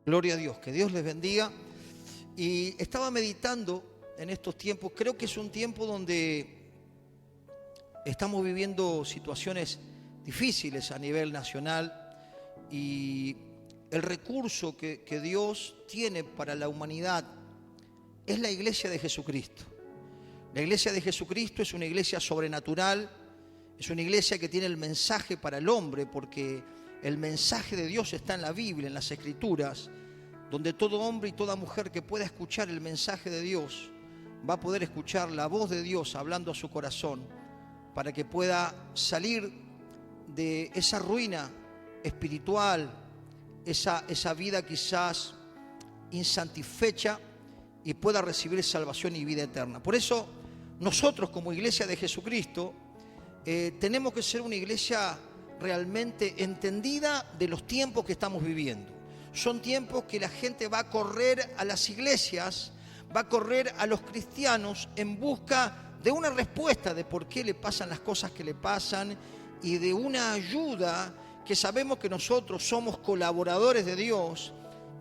Gloria a Dios, que Dios les bendiga. Y estaba meditando en estos tiempos, creo que es un tiempo donde estamos viviendo situaciones difíciles a nivel nacional y el recurso que Dios tiene para la humanidad es la iglesia de Jesucristo. La iglesia de Jesucristo es una iglesia sobrenatural, es una iglesia que tiene el mensaje para el hombre, porque el mensaje de Dios está en la Biblia, en las Escrituras, donde todo hombre y toda mujer que pueda escuchar el mensaje de Dios va a poder escuchar la voz de Dios hablando a su corazón, para que pueda salir de esa ruina espiritual, esa vida quizás insatisfecha, y pueda recibir salvación y vida eterna. Por eso nosotros como iglesia de Jesucristo tenemos que ser una iglesia realmente entendida de los tiempos que estamos viviendo. Son tiempos que la gente va a correr a las iglesias, va a correr a los cristianos en busca de una respuesta de por qué le pasan las cosas que le pasan y de una ayuda, que sabemos que nosotros somos colaboradores de Dios,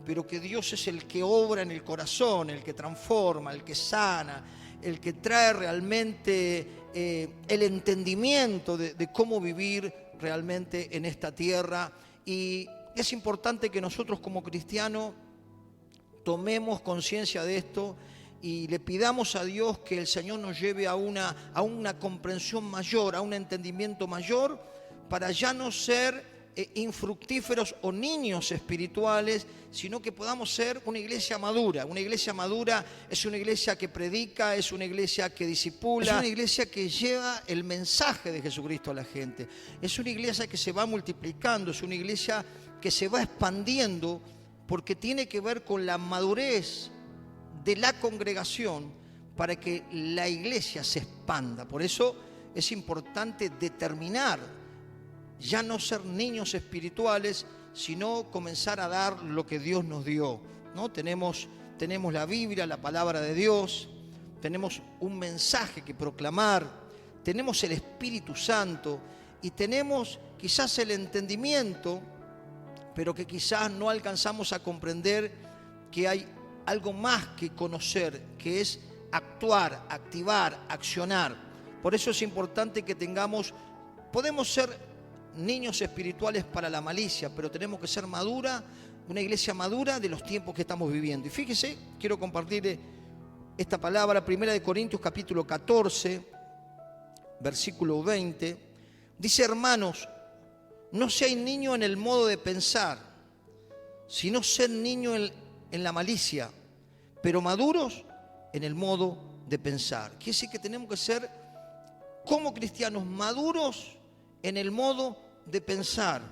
pero que Dios es el que obra en el corazón, el que transforma, el que sana, el que trae realmente el entendimiento de cómo vivir realmente en esta tierra. Y es importante que nosotros como cristianos tomemos conciencia de esto y le pidamos a Dios que el Señor nos lleve a una comprensión mayor, a un entendimiento mayor, para ya no ser infructíferos o niños espirituales, sino que podamos ser una iglesia madura. Una iglesia madura es una iglesia que predica, es una iglesia que discipula, es una iglesia que lleva el mensaje de Jesucristo a la gente. Es una iglesia que se va multiplicando, es una iglesia que se va expandiendo, porque tiene que ver con la madurez de la congregación para que la iglesia se expanda. Por eso es importante determinar ya no ser niños espirituales, sino comenzar a dar lo que Dios nos dio, ¿no? Tenemos la Biblia, la palabra de Dios, tenemos un mensaje que proclamar, tenemos el Espíritu Santo y tenemos quizás el entendimiento, pero que quizás no alcanzamos a comprender que hay algo más que conocer, que es actuar, activar, accionar. Por eso es importante que podemos ser niños espirituales para la malicia, pero tenemos que ser una iglesia madura de los tiempos que estamos viviendo. Y fíjese, quiero compartir esta palabra, 1 Corintios capítulo 14, versículo 20. Dice: hermanos, no seáis niños en el modo de pensar, sino sed niños en la malicia, pero maduros en el modo de pensar. Quiere decir que tenemos que ser como cristianos maduros en el modo de pensar,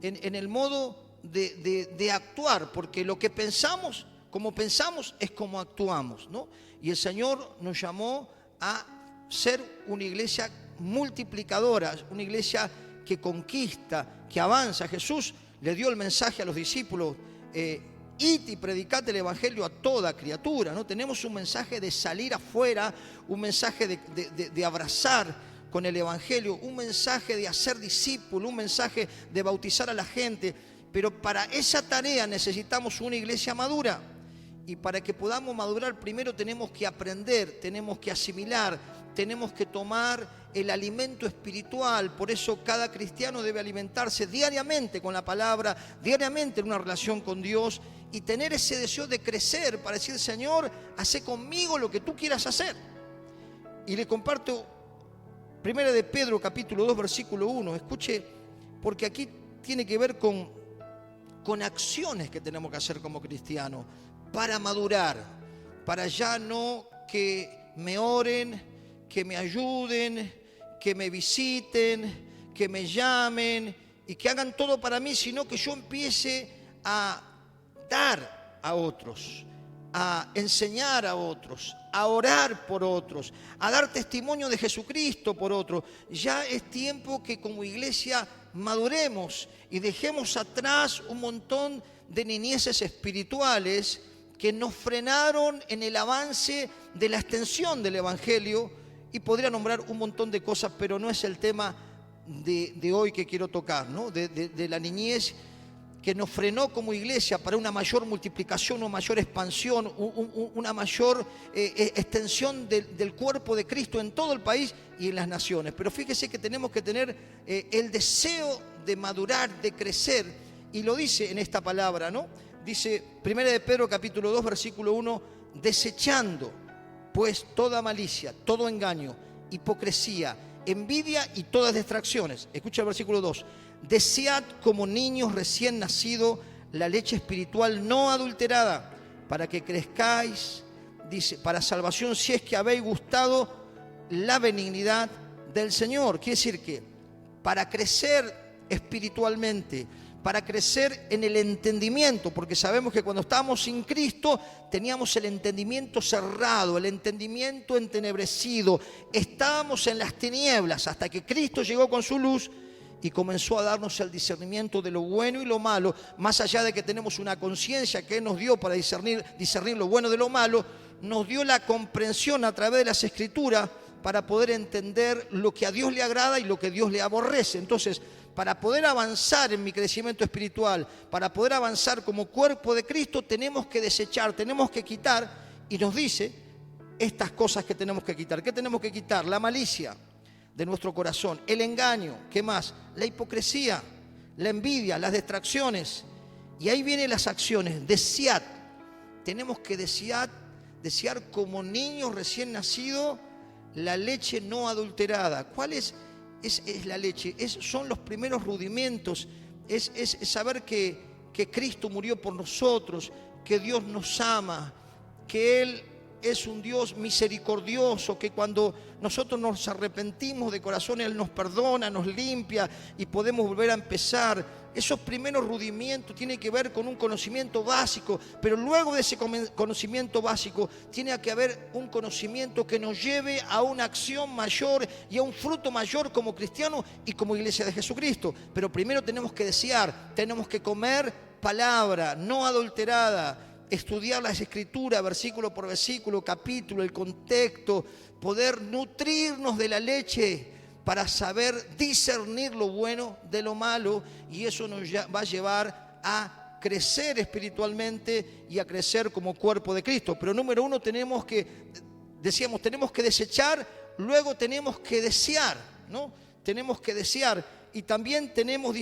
en el modo de actuar, porque lo que pensamos, como pensamos, es como actuamos, ¿no? Y el Señor nos llamó a ser una iglesia multiplicadora, una iglesia que conquista, que avanza. Jesús le dio el mensaje a los discípulos: id y predicad el evangelio a toda criatura, ¿no? Tenemos un mensaje de salir afuera, un mensaje de abrazar con el evangelio, un mensaje de hacer discípulos, un mensaje de bautizar a la gente. Pero para esa tarea necesitamos una iglesia madura, y para que podamos madurar primero tenemos que aprender, tenemos que asimilar, tenemos que tomar el alimento espiritual. Por eso cada cristiano debe alimentarse diariamente con la palabra, diariamente en una relación con Dios, y tener ese deseo de crecer para decir: Señor, haz conmigo lo que tú quieras hacer. Y le comparto 1 de Pedro capítulo 2 versículo 1, escuche, porque aquí tiene que ver con acciones que tenemos que hacer como cristianos para madurar, para ya no que me oren, que me ayuden, que me visiten, que me llamen y que hagan todo para mí, sino que yo empiece a dar a otros, a enseñar a otros, a orar por otros, a dar testimonio de Jesucristo por otros. Ya es tiempo que como iglesia maduremos y dejemos atrás un montón de niñeces espirituales que nos frenaron en el avance de la extensión del evangelio. Y podría nombrar un montón de cosas, pero no es el tema de hoy que quiero tocar, ¿no? De la niñez. que nos frenó como iglesia para una mayor multiplicación, una mayor expansión, una mayor extensión del cuerpo de Cristo en todo el país y en las naciones. Pero fíjese que tenemos que tener el deseo de madurar, de crecer, y lo dice en esta palabra, ¿no? Dice 1 de Pedro capítulo 2 versículo 1, desechando pues toda malicia, todo engaño, hipocresía, envidia y todas distracciones. Escucha el versículo 2. Desead como niños recién nacidos la leche espiritual no adulterada, para que crezcáis, dice, para salvación, si es que habéis gustado la benignidad del Señor. Quiere decir que para crecer espiritualmente, para crecer en el entendimiento, porque sabemos que cuando estábamos sin Cristo teníamos el entendimiento cerrado, el entendimiento entenebrecido, estábamos en las tinieblas hasta que Cristo llegó con su luz y comenzó a darnos el discernimiento de lo bueno y lo malo, más allá de que tenemos una conciencia que Él nos dio para discernir lo bueno de lo malo, nos dio la comprensión a través de las Escrituras para poder entender lo que a Dios le agrada y lo que a Dios le aborrece. Entonces, para poder avanzar en mi crecimiento espiritual, para poder avanzar como cuerpo de Cristo, tenemos que desechar, tenemos que quitar, y nos dice estas cosas que tenemos que quitar. ¿Qué tenemos que quitar? La malicia de nuestro corazón, el engaño, ¿qué más? La hipocresía, la envidia, las distracciones. Y ahí vienen las acciones. Desead. Tenemos que desear como niños recién nacidos la leche no adulterada. ¿Cuál es la leche? Son los primeros rudimentos. Es saber que Cristo murió por nosotros, que Dios nos ama, que Él es un Dios misericordioso, que cuando nosotros nos arrepentimos de corazón, Él nos perdona, nos limpia y podemos volver a empezar. Esos primeros rudimentos tienen que ver con un conocimiento básico, pero luego de ese conocimiento básico tiene que haber un conocimiento que nos lleve a una acción mayor y a un fruto mayor como cristianos y como iglesia de Jesucristo. Pero primero tenemos que desear, tenemos que comer palabra no adulterada, estudiar las Escrituras, versículo por versículo, capítulo, el contexto, poder nutrirnos de la leche para saber discernir lo bueno de lo malo, y eso nos va a llevar a crecer espiritualmente y a crecer como cuerpo de Cristo. Pero número uno tenemos que desechar, luego tenemos que desear, ¿no? Tenemos que desear y también tenemos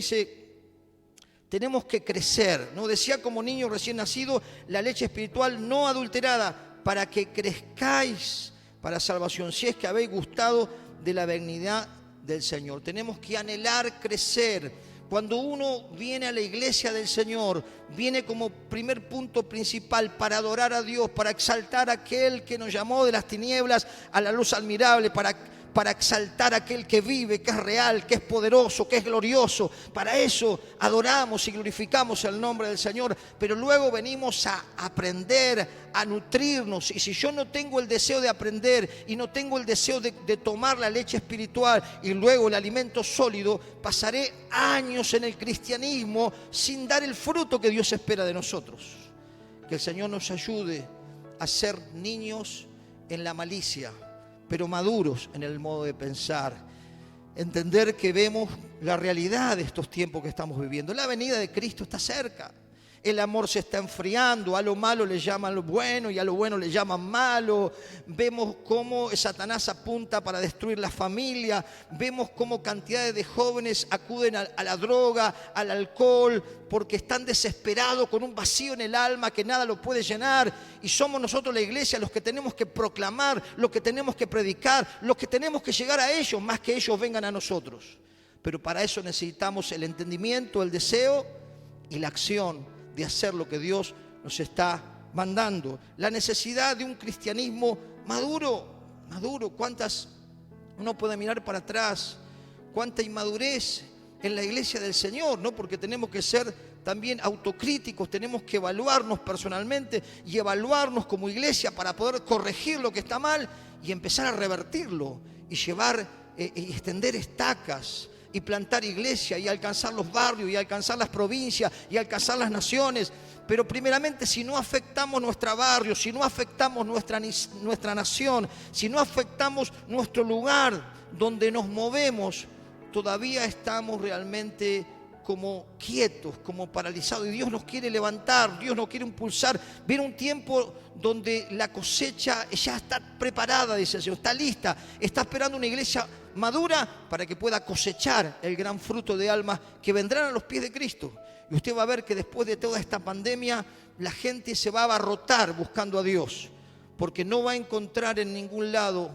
que crecer, ¿no? Decía como niño recién nacido la leche espiritual no adulterada, para que crezcáis para salvación, si es que habéis gustado de la benignidad del Señor. Tenemos que anhelar crecer. Cuando uno viene a la iglesia del Señor, viene como primer punto principal para adorar a Dios, para exaltar a aquel que nos llamó de las tinieblas a la luz admirable, para exaltar a aquel que vive, que es real, que es poderoso, que es glorioso. Para eso adoramos y glorificamos el nombre del Señor, pero luego venimos a aprender, a nutrirnos. Y si yo no tengo el deseo de aprender y no tengo el deseo de tomar la leche espiritual y luego el alimento sólido, pasaré años en el cristianismo sin dar el fruto que Dios espera de nosotros. Que el Señor nos ayude a ser niños en la malicia, pero maduros en el modo de pensar, entender que vemos la realidad de estos tiempos que estamos viviendo. La venida de Cristo está cerca. El amor se está enfriando, a lo malo le llaman lo bueno y a lo bueno le llaman malo. Vemos cómo Satanás apunta para destruir la familia. Vemos cómo cantidades de jóvenes acuden a la droga, al alcohol, porque están desesperados con un vacío en el alma que nada lo puede llenar. Y somos nosotros, la iglesia, los que tenemos que proclamar, los que tenemos que predicar, los que tenemos que llegar a ellos, más que ellos vengan a nosotros. Pero para eso necesitamos el entendimiento, el deseo y la acción de hacer lo que Dios nos está mandando. La necesidad de un cristianismo maduro. ¿Cuántas uno puede mirar para atrás? Cuánta inmadurez en la iglesia del Señor, ¿no? Porque tenemos que ser también autocríticos, tenemos que evaluarnos personalmente y evaluarnos como iglesia para poder corregir lo que está mal y empezar a revertirlo y llevar y extender estacas y plantar iglesia y alcanzar los barrios y alcanzar las provincias y alcanzar las naciones. Pero primeramente, si no afectamos nuestro barrio, si no afectamos nuestra nación, si no afectamos nuestro lugar donde nos movemos, todavía estamos realmente como quietos, como paralizados. Y Dios nos quiere levantar, Dios nos quiere impulsar. Viene un tiempo donde la cosecha ya está preparada, dice el Señor, está lista. Está esperando una iglesia madura para que pueda cosechar el gran fruto de almas que vendrán a los pies de Cristo. Y usted va a ver que después de toda esta pandemia, la gente se va a abarrotar buscando a Dios, porque no va a encontrar en ningún lado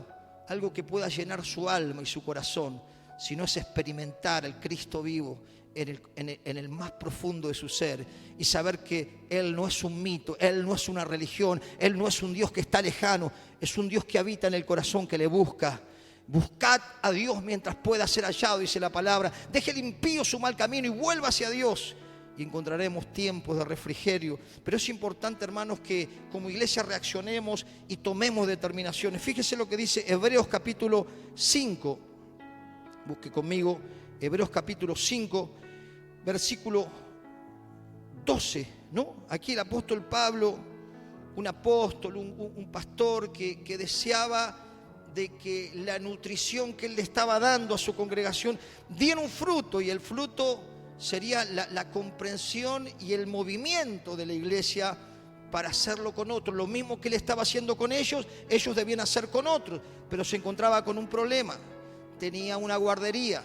algo que pueda llenar su alma y su corazón, sino es experimentar al Cristo vivo en el más profundo de su ser y saber que Él no es un mito, Él no es una religión, Él no es un Dios que está lejano, es un Dios que habita en el corazón, que le busca. Buscad a Dios mientras pueda ser hallado, dice la palabra. Deje el impío su mal camino y vuelva hacia Dios, y encontraremos tiempos de refrigerio. Pero es importante, hermanos, que como iglesia reaccionemos y tomemos determinaciones. Fíjese lo que dice Hebreos capítulo 5. Busque conmigo Hebreos capítulo 5, versículo 12, ¿no? Aquí el apóstol Pablo, un apóstol, un pastor que deseaba de que la nutrición que él le estaba dando a su congregación diera un fruto, y el fruto sería la comprensión y el movimiento de la iglesia para hacerlo con otros. Lo mismo que él estaba haciendo con ellos, ellos debían hacer con otros, pero se encontraba con un problema. Tenía una guardería,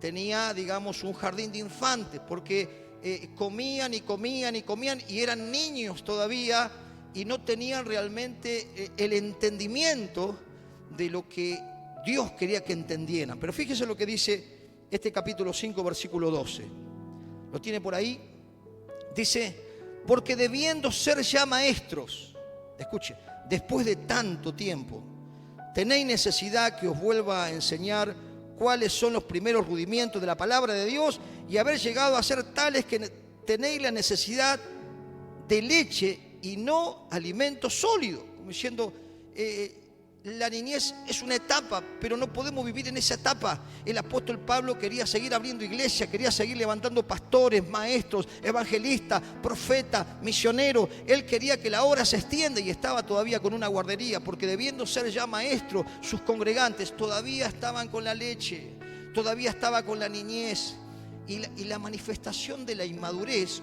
tenía, digamos, un jardín de infantes, porque comían y eran niños todavía y no tenían realmente el entendimiento de lo que Dios quería que entendieran. Pero fíjese lo que dice este capítulo 5, versículo 12. ¿Lo tiene por ahí? Dice: porque debiendo ser ya maestros, escuche, después de tanto tiempo, tenéis necesidad que os vuelva a enseñar cuáles son los primeros rudimentos de la palabra de Dios, y haber llegado a ser tales que tenéis la necesidad de leche y no alimento sólido. Como diciendo, la niñez es una etapa, pero no podemos vivir en esa etapa. El apóstol Pablo quería seguir abriendo iglesia, quería seguir levantando pastores, maestros, evangelistas, profetas, misioneros. Él quería que la obra se extienda y estaba todavía con una guardería, porque debiendo ser ya maestros, sus congregantes todavía estaban con la leche, todavía estaba con la niñez. Y la manifestación de la inmadurez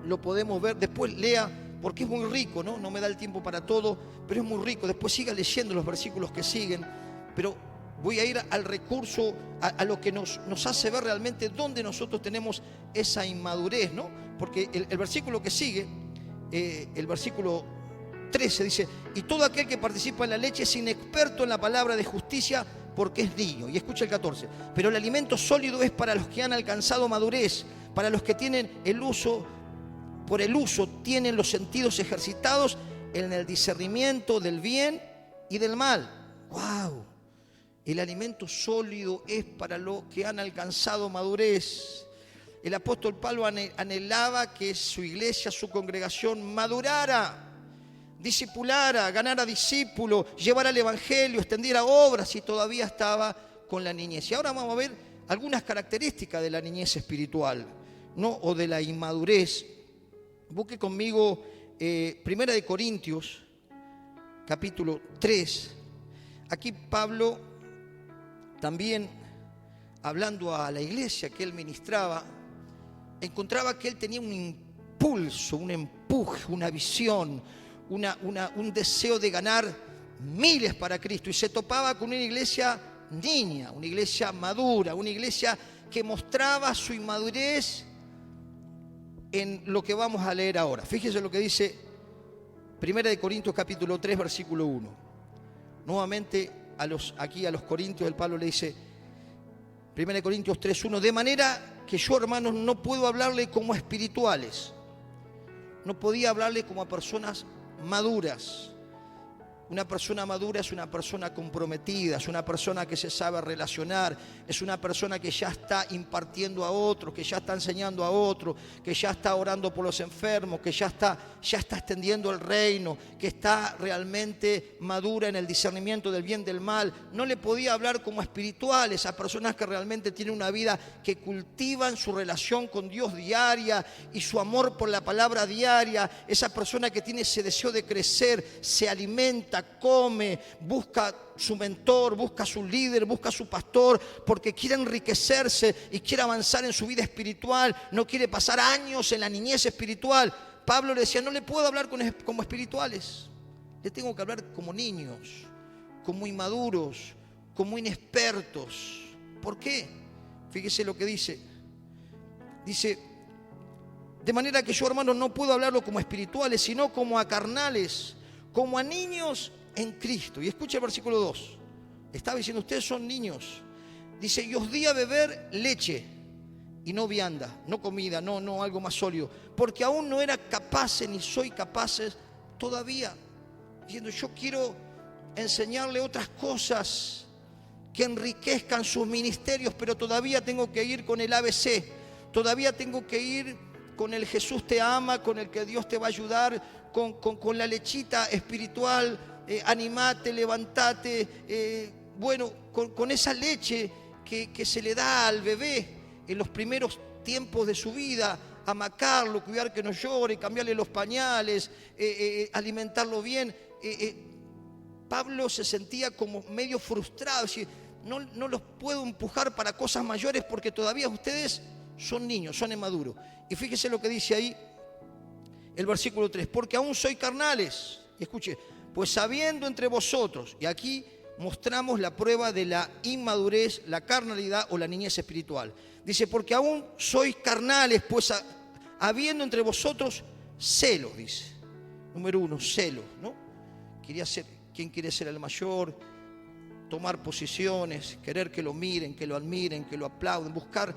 lo podemos ver. Después lea, porque es muy rico, ¿no? No me da el tiempo para todo, pero es muy rico. Después siga leyendo los versículos que siguen, pero voy a ir al recurso, a lo que nos hace ver realmente dónde nosotros tenemos esa inmadurez, ¿no? Porque el versículo que sigue, el versículo 13 dice: y todo aquel que participa en la leche es inexperto en la palabra de justicia, porque es niño. Y escucha el 14: pero el alimento sólido es para los que han alcanzado madurez, para los que tienen por el uso tienen los sentidos ejercitados en el discernimiento del bien y del mal. ¡Wow! El alimento sólido es para los que han alcanzado madurez. El apóstol Pablo anhelaba que su iglesia, su congregación madurara, discipulara, ganara discípulos, llevara el evangelio, extendiera obras, y todavía estaba con la niñez. Y ahora vamos a ver algunas características de la niñez espiritual, ¿no? O de la inmadurez. Busque conmigo 1 de Corintios, capítulo 3. Aquí Pablo, también hablando a la iglesia que él ministraba, encontraba que él tenía un impulso, un empuje, una visión, un deseo de ganar miles para Cristo. Y se topaba con una iglesia niña, una iglesia madura, una iglesia que mostraba su inmadurez en lo que vamos a leer ahora. Fíjese lo que dice 1 de Corintios capítulo 3, versículo 1. Nuevamente aquí a los corintios el Pablo le dice, 1 de Corintios 3, 1: de manera que yo, hermanos, no puedo hablarle como a espirituales, no podía hablarle como a personas maduras. Una persona madura es una persona comprometida, es una persona que se sabe relacionar, es una persona que ya está impartiendo a otros, que ya está enseñando a otros, que ya está orando por los enfermos, que ya está extendiendo el reino, que está realmente madura en el discernimiento del bien y del mal. No le podía hablar como espirituales a personas que realmente tienen una vida, que cultivan su relación con Dios diaria y su amor por la palabra diaria. Esa persona que tiene ese deseo de crecer, se alimenta, disfruta, come, busca su mentor, busca su líder, busca su pastor, porque quiere enriquecerse y quiere avanzar en su vida espiritual, no quiere pasar años en la niñez espiritual. Pablo le decía, no le puedo hablar como espirituales, le tengo que hablar como niños, como inmaduros, como inexpertos. ¿Por qué? Fíjese lo que dice. Dice, de manera que yo, hermanos, no puedo hablarlo como espirituales, sino como a carnales, como a niños en Cristo. Y escucha el versículo 2. Estaba diciendo, ustedes son niños. Dice, y os di a beber leche y no vianda, no comida, no algo más sólido, porque aún no era capaces ni soy capaces todavía. Diciendo, yo quiero enseñarle otras cosas que enriquezcan sus ministerios, pero todavía tengo que ir con el ABC, todavía tengo que ir con el Jesús te ama, con el que Dios te va a ayudar, con la lechita espiritual, animate, levantate, con esa leche que se le da al bebé en los primeros tiempos de su vida, amacarlo, cuidar que no llore, cambiarle los pañales, alimentarlo bien. Pablo se sentía como medio frustrado, es decir, no los puedo empujar para cosas mayores porque todavía ustedes son niños, son inmaduros. Y fíjese lo que dice ahí el versículo 3, porque aún soy carnales. Y escuche, pues habiendo entre vosotros, y aquí mostramos la prueba de la inmadurez, la carnalidad o la niñez espiritual. Dice, porque aún sois carnales, pues habiendo entre vosotros celos, dice. Número 1, celos, ¿no? ¿Quién quiere ser el mayor? Tomar posiciones, querer que lo miren, que lo admiren, que lo aplauden, buscar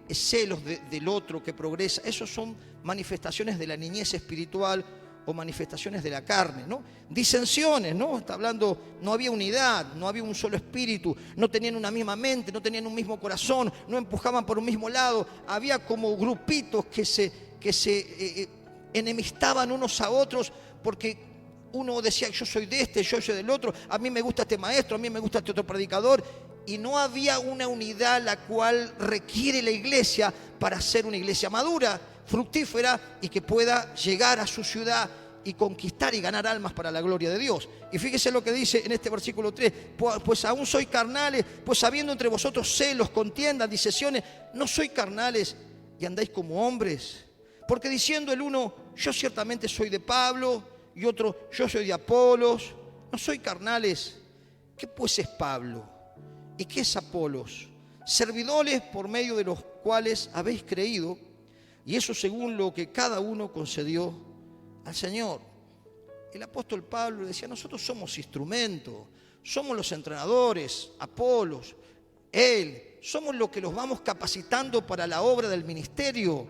celos del otro que progresa. Esos son manifestaciones de la niñez espiritual o manifestaciones de la carne, ¿no? Disensiones, ¿no? Está hablando, no había unidad, no había un solo espíritu, no tenían una misma mente, no tenían un mismo corazón, no empujaban por un mismo lado, había como grupitos que se enemistaban unos a otros porque uno decía, yo soy de este, yo soy del otro, a mí me gusta este maestro, a mí me gusta este otro predicador, y no había una unidad la cual requiere la iglesia para ser una iglesia madura, fructífera y que pueda llegar a su ciudad y conquistar y ganar almas para la gloria de Dios. Y fíjese lo que dice en este versículo 3, pues aún sois carnales, pues habiendo entre vosotros celos, contiendas, disensiones, no sois carnales y andáis como hombres. Porque diciendo el uno, yo ciertamente soy de Pablo, y otro, yo soy de Apolos, no soy carnales. ¿Qué pues es Pablo? ¿Y qué es Apolos? Servidores por medio de los cuales habéis creído, y eso según lo que cada uno concedió al Señor. El apóstol Pablo decía, nosotros somos instrumentos, somos los entrenadores, Apolos, él, somos los que los vamos capacitando para la obra del ministerio,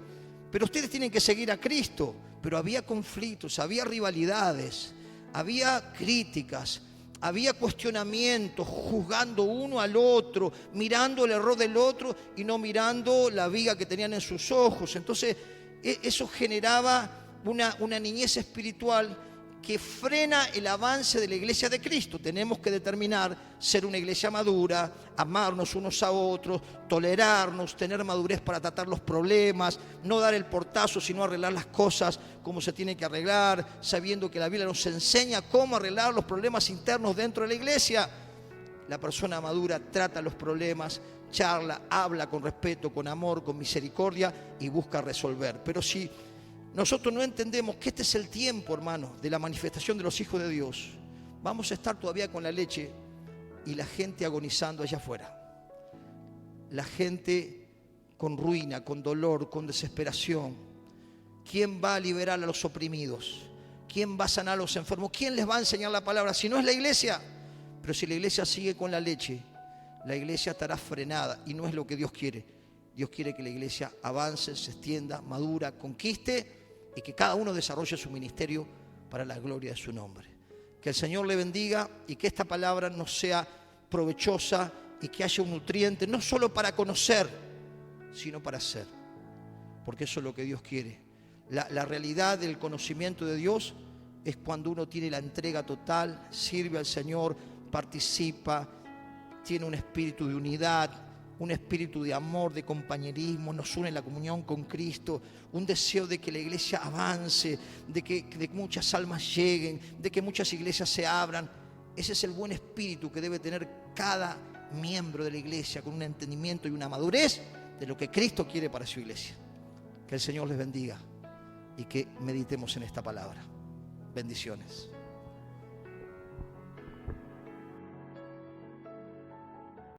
pero ustedes tienen que seguir a Cristo. Pero había conflictos, había rivalidades, había críticas, había cuestionamientos, juzgando uno al otro, mirando el error del otro y no mirando la viga que tenían en sus ojos. Entonces, eso generaba una niñez espiritual que frena el avance de la iglesia de Cristo. Tenemos que determinar ser una iglesia madura, amarnos unos a otros, tolerarnos, tener madurez para tratar los problemas, no dar el portazo, sino arreglar las cosas como se tiene que arreglar, sabiendo que la Biblia nos enseña cómo arreglar los problemas internos dentro de la iglesia. La persona madura trata los problemas, charla, habla con respeto, con amor, con misericordia y busca resolver. Pero si nosotros no entendemos que este es el tiempo, hermano, de la manifestación de los hijos de Dios, vamos a estar todavía con la leche y la gente agonizando allá afuera. La gente con ruina, con dolor, con desesperación. ¿Quién va a liberar a los oprimidos? ¿Quién va a sanar a los enfermos? ¿Quién les va a enseñar la palabra? Si no es la iglesia. Pero si la iglesia sigue con la leche, la iglesia estará frenada y no es lo que Dios quiere. Dios quiere que la iglesia avance, se extienda, madura, conquiste y que cada uno desarrolle su ministerio para la gloria de su nombre. Que el Señor le bendiga y que esta palabra nos sea provechosa y que haya un nutriente, no solo para conocer, sino para hacer. Porque eso es lo que Dios quiere. La realidad del conocimiento de Dios es cuando uno tiene la entrega total, sirve al Señor, participa, tiene un espíritu de unidad, un espíritu de amor, de compañerismo, nos une la comunión con Cristo, un deseo de que la iglesia avance, de que muchas almas lleguen, de que muchas iglesias se abran. Ese es el buen espíritu que debe tener cada miembro de la iglesia, con un entendimiento y una madurez de lo que Cristo quiere para su iglesia. Que el Señor les bendiga y que meditemos en esta palabra. Bendiciones.